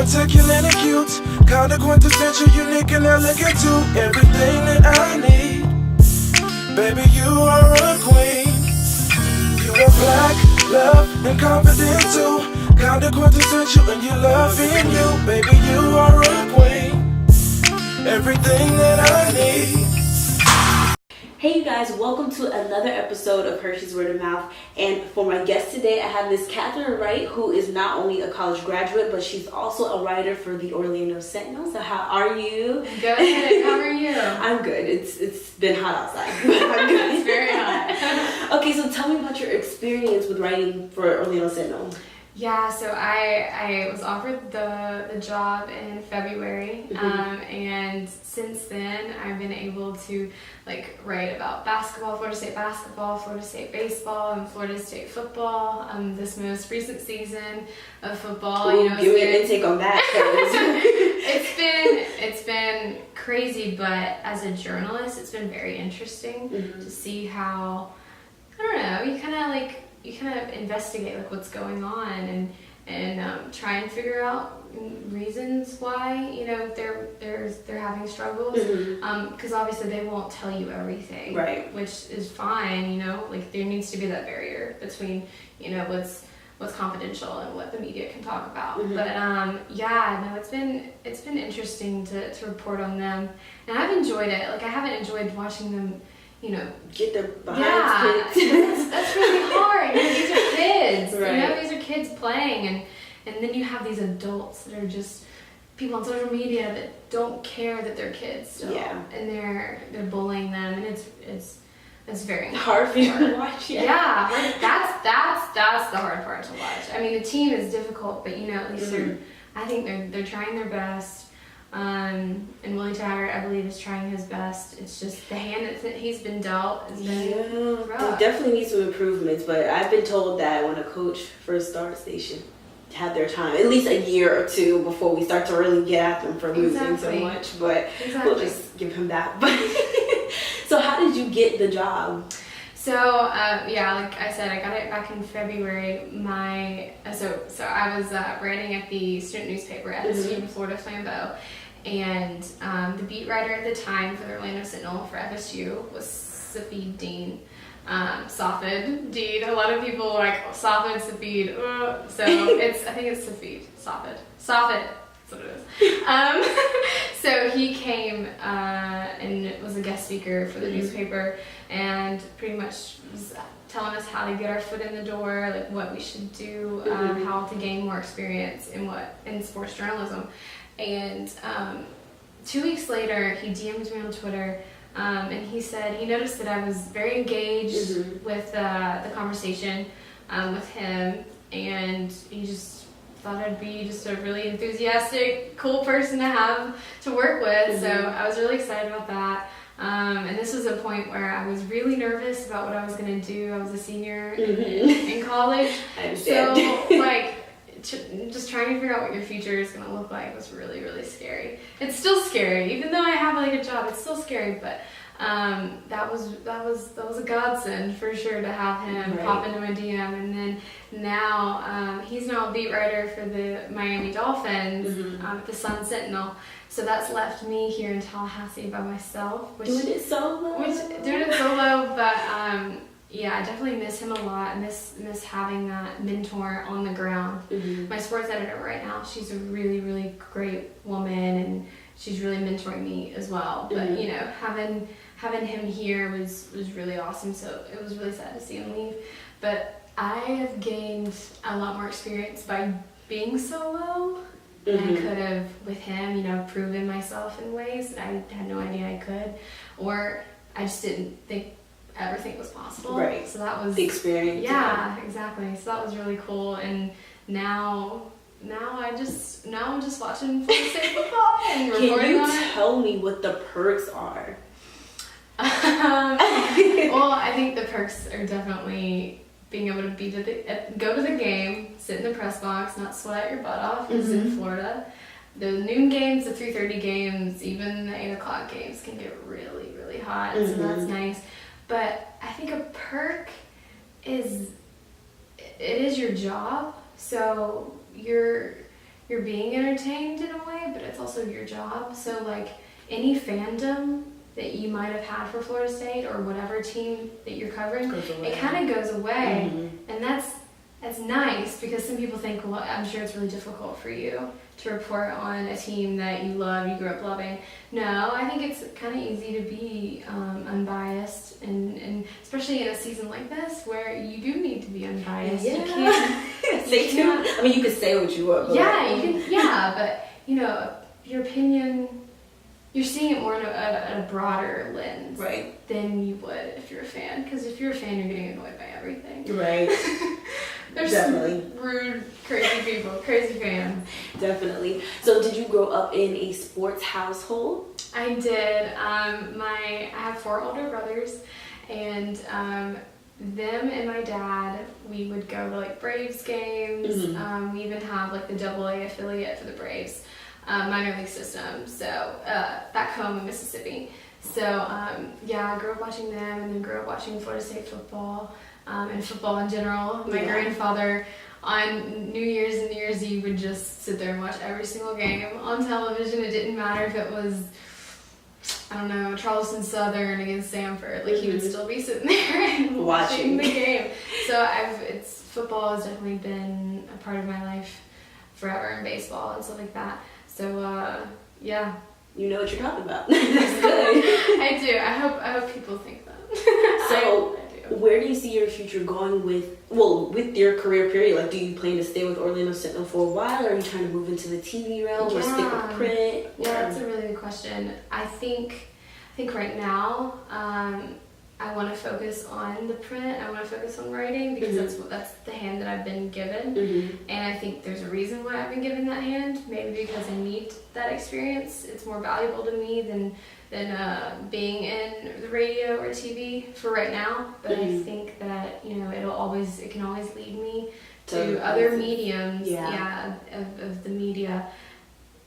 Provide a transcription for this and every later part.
articulate and cute, kinda quintessential, unique and elegant too. Everything that I need, baby, you are a queen. You are black, love, and confident too. Kinda quintessential and you love in you, baby, you are a queen. Everything that I need. Hey you guys, welcome to another episode of Hershey's Word of Mouth. And for my guest today, I have Miss Katherine Wright, who is not only a college graduate, but she's also a writer for the Orlando Sentinel. So how are you? Good. How are you? I'm good. It's been hot outside, but I'm good. It's very hot. Okay, so tell me about your experience with writing for Orlando Sentinel. Yeah, so I was offered the job in February, and since then I've been able to write about basketball, Florida State baseball, and Florida State football. This most recent season of football, Ooh, give me an intake on that. It's been crazy, but as a journalist, it's been very interesting to see how, I don't know, you kind of investigate what's going on and try and figure out reasons why they're having struggles, because obviously they won't tell you everything, right? Which is fine, there needs to be that barrier between what's confidential and what the media can talk about. But it's been interesting to report on them, and I've enjoyed it. I haven't enjoyed watching them get them behind kids. That's really hard. These are kids. Right. These are kids playing, and then you have these adults that are just people on social media that don't care that they're kids still. Yeah. And they're bullying them, and it's very hard for you to watch. Yeah, that's the hard part to watch. I mean, the team is difficult, but at least I think they're trying their best. And Willie Taggart, I believe, is trying his best. It's just the hand that he's been dealt has been rough. They definitely need some improvements, but I've been told that when a coach first starts, they should have their time, at least a year or two before we start to really get at them for losing so much. But we'll just give him that. But so how did you get the job? So, like I said, I got it back in February. So I was writing at the student newspaper at FSU, Florida Flambeau, and the beat writer at the time for the Orlando Sentinel for FSU was Safid Dean. Safid Dean. A lot of people are like Safid, Safid. So I think it's Safid. Safid. That's what it is. So he came and was a guest speaker for the newspaper, and pretty much was telling us how to get our foot in the door, what we should do, how to gain more experience in sports journalism. And 2 weeks later, he DM'd me on Twitter, and he said he noticed that I was very engaged with the conversation with him, and he just thought I'd be just a really enthusiastic, cool person to have to work with. So I was really excited about that. And this was a point where I was really nervous about what I was going to do. I was a senior in college. I understand. So, just trying to figure out what your future is going to look like was really, really scary. It's still scary. Even though I have a job, it's still scary, but that was a godsend for sure to have him pop into my DM. And then now he's now a beat writer for the Miami Dolphins at the Sun Sentinel. So that's left me here in Tallahassee by myself. Doing it solo, but I definitely miss him a lot. I miss having that mentor on the ground. My sports editor right now, she's a really, really great woman, and she's really mentoring me as well. But having him here was really awesome. So it was really sad to see him leave. But I have gained a lot more experience by being solo than I could have with him. Proven myself in ways that I had no idea I could, or I just didn't ever think was possible. Right. So that was the experience. Yeah, exactly. So that was really cool. And now I'm just watching Florida State football and reporting on it. Can you tell me what the perks are? Well, I think the perks are definitely being able to go to the game, sit in the press box, not sweat your butt off, because in Florida, the noon games, the 3:30 games, even the 8 o'clock games can get really, really hot, so that's nice. But I think a perk is, it is your job, so you're you're being entertained in a way, but it's also your job. So like any fandom that you might have had for Florida State or whatever team that you're covering, it kind of goes away. And that's nice, because some people think, well, I'm sure it's really difficult for you to report on a team that you love, you grew up loving. No, I think it's kind of easy to be unbiased, and especially in a season like this where you do need to be unbiased. Yeah. You can't say too. I mean, you can say what you want. But yeah, you can. Yeah, but you know, your opinion, you're seeing it more in a broader lens, right, than you would if you're a fan. Because if you're a fan, you're getting annoyed by everything. Right. There's Definitely. some rude, crazy people, crazy fans. Definitely. So, did you grow up in a sports household? I did. I have 4 older brothers, and them and my dad, we would go to like Braves games. We even have like the AA affiliate for the Braves, minor league system. So back home in Mississippi. So yeah, I grew up watching them, and then grew up watching Florida State football. And football in general. My grandfather on New Year's and New Year's Eve would just sit there and watch every single game on television. It didn't matter if it was, I don't know, Charleston Southern against Sanford. Like he would still be sitting there and watching the game. So football has definitely been a part of my life forever, and baseball and stuff like that. So yeah. You know what you're talking about. That's good. I do. I hope people think that. So, where do you see your future going with your career period? Like, do you plan to stay with Orlando Sentinel for a while, or are you trying to move into the TV realm or stick with print? Yeah, that's a really good question. I think right now, I want to focus on the print. I want to focus on writing, because that's the hand that I've been given. And I think there's a reason why I've been given that hand. Maybe because I need that experience. It's more valuable to me than being in the radio or TV for right now. But I think that it can always lead me to other mediums. Of the media.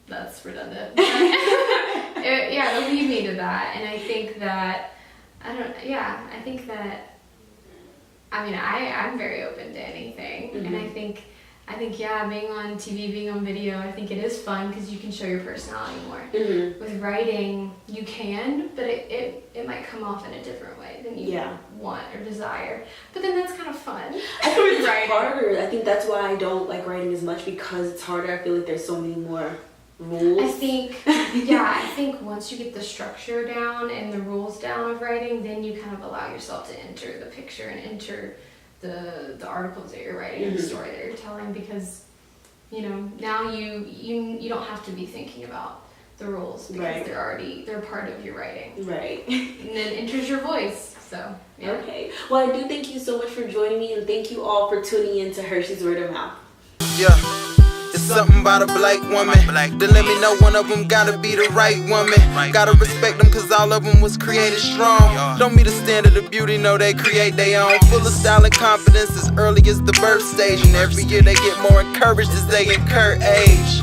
That's redundant. It'll lead me to that, and I think that. I'm very open to anything. And I think being on TV, being on video, I think it is fun because you can show your personality more. With writing, you can, but it might come off in a different way than you want or desire. But then that's kind of fun. I think it's harder. I think that's why I don't like writing as much, because it's harder. I feel like there's so many more rules. I think once you get the structure down and the rules down of writing, then you kind of allow yourself to enter the picture and enter the articles that you're writing and the story that you're telling, because now you don't have to be thinking about the rules, because they're part of your writing. Right. And then enters your voice. So yeah. Okay. Well, I do thank you so much for joining me, and thank you all for tuning in to Hershey's Word of Mouth. Yeah. It's something about a black woman. Then let me know one of them gotta be the right woman. Gotta respect them cause all of them was created strong. Don't meet the standard of beauty, no, they create their own. Full of style and confidence as early as the birth stage. And every year they get more encouraged as they incur age.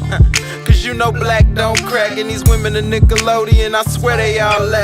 Cause black don't crack, and these women are Nickelodeon, I swear they all let